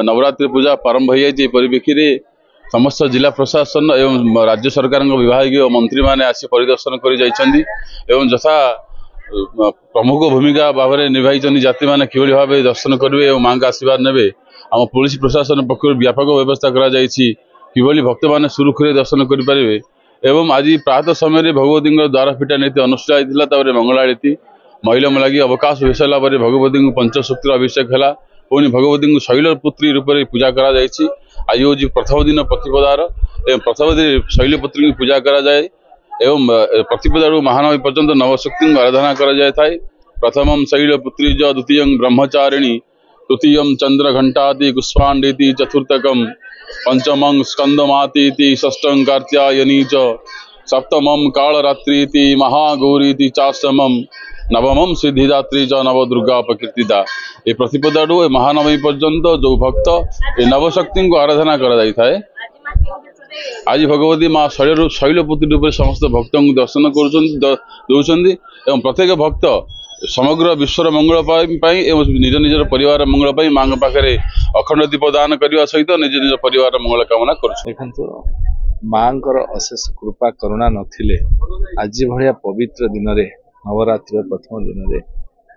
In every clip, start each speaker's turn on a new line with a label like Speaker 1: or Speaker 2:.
Speaker 1: नवरात्रि पूजा प्रारंभ हो जाए परिप्रेक्षी में समस्त जिला प्रशासन एवं राज्य सरकार विभाग मंत्री मैंने आसी परिदर्शन कर यथा प्रमुख भूमिका भाव में निभाई जाति मैंने कि भाव दर्शन करेंगे और माँ का आशीर्वाद ने आम पुलिस प्रशासन पक्ष व्यापक व्यवस्था कि भक्त मैंने सुरुखुरे दर्शन करेंगे। एवं आज प्रातः समय भगवती द्वार फिटा नीति अनुष्ठित होता मंगला आरती महिला लगी अवकाश हो सारा भगवती पंचशक्तिर अभिषेक है पुणी भगवती शैलपुत्री रूप में पूजा कर आज हूँ प्रथम दिन प्रतिपदार एवं प्रथम दिन शैलपुत्री की पूजा कराए एवं प्रतिपदारू महानवी पर्यंत नवशक्ति आराधना कर प्रथम शैलपुत्री द्वितीय ब्रह्मचारिणी तृतीय चंद्र घंटाति पुष्पाण्डीति चतुर्थकम पंचमं स्कंदमाती षष्ठं कार्त्यायनी च सप्तमं कालरात्रि महागौरी चाष्टमं नवमं सिद्धिदात्री च नवदुर्गा प्रकृतिदा ये प्रतिपदारू महानवी पर्यंत जो भक्त ये नवशक्ति को आराधना कर आज भगवती माँ शैलपुत्री रूप समस्त भक्त दर्शन कर प्रत्येक भक्त समग्र विश्वर मंगल निज निजर परिवार मंगल माँ पाखे अखंड दीप दान करने सहित निज निज परिवार मंगल कामना कर
Speaker 2: माँ अशेष कृपा करुणा नथिले आज भाया पवित्र दिन में नवरात्रि प्रथम दिन में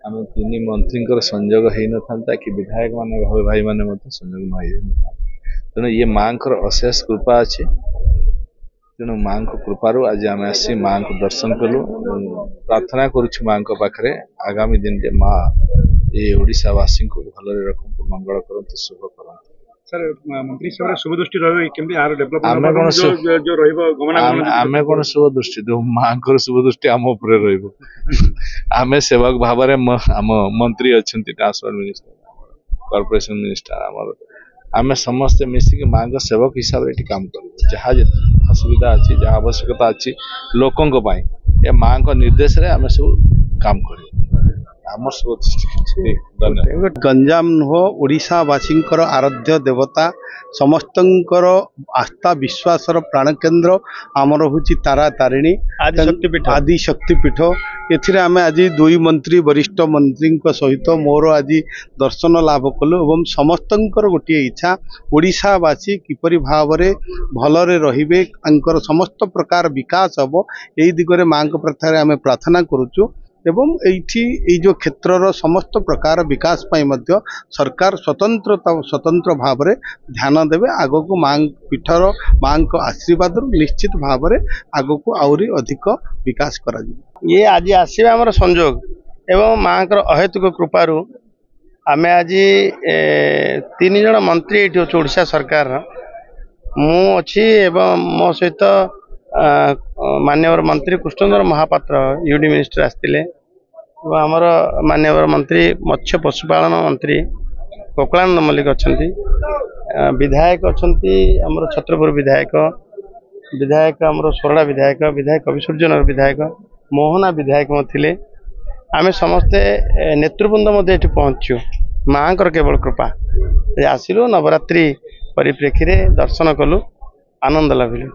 Speaker 2: आम तीन मंत्री संजोग हो न कि विधायक मान भाई मैंने संजोग न तेणु ये माँ अशेष कृपा अच्छे तेणु माँ को कृपारू आज आम आसी माँ को दर्शन कलु प्रार्थना करुच्छ माँ पाखे आगामी दिन के माँ ये ओडिशावासी को भल रखु मंगल करते शुभ करते
Speaker 3: सर मंत्री सभा शुभ दृष्टि रही
Speaker 2: आमे कौन शुभ दृष्टि दो माँ को शुभ दृष्टि आम उपर रमें सेवक भाव आम मंत्री अच्छा ट्रांसपोर्ट मिनिस्टर कॉर्पोरेशन मिनिस्टर आम आमे समस्ते मिसिक माँ का सेवक हिसाब से काम कर जहाँ असुविधा अच्छी जहाँ आवश्यकता अच्छी लोकों ये माँ का निर्देश रे आमे सब काम कर
Speaker 4: गंजाम नुह ओडिशावासी आराध्य देवता समस्त आस्था विश्वासर प्राण केन्द्र आमर हूँ तारा तारिणी आदि शक्तिपीठ एथिरे आमे आज दुई मंत्री वरिष्ठ मंत्री सहित मोर आज दर्शन लाभ कलु एवं समस्त गोटे इच्छा ओडिशावासी किपरि भाव में भलरे रहिबे अंकर समस्त प्रकार विकास हम यही दिगरे माँ प्रथारे आमे प्रार्थना करुचु एवं ये जो क्षेत्र समस्त प्रकार विकास पाई मध्य सरकार स्वतंत्र भाव में ध्यान देवे आग को माँ पीठर माँ को आशीर्वाद निश्चित भाव में आग को आहरी अधिक विकास करा
Speaker 5: ये आज आसवा आमर संजोग एवं माँ अहेतुक कृपारू आम आज तीन जन मंत्री ये ओडिशा सरकार मु अच्छी एवं मो सहित माननीय मंत्री कृष्णचंद्र महापात्र यूडी मिनिस्टर आसते आमर माननीय मंत्री मत्स्य पशुपालन मंत्री कोकलानंद मल्लिक अच्छा विधायक अच्छा आमर छत्रपुर विधायक आमर सोरड़ा विधायक कविसूर्यनगर विधायक मोहना विधायक थे आम समस्ते नेतृवृंद ये पहुँचु माँ केवल कृपा आसिलु नवरात्रि परिप्रेक्षी दर्शन कलु आनंद लभिलु।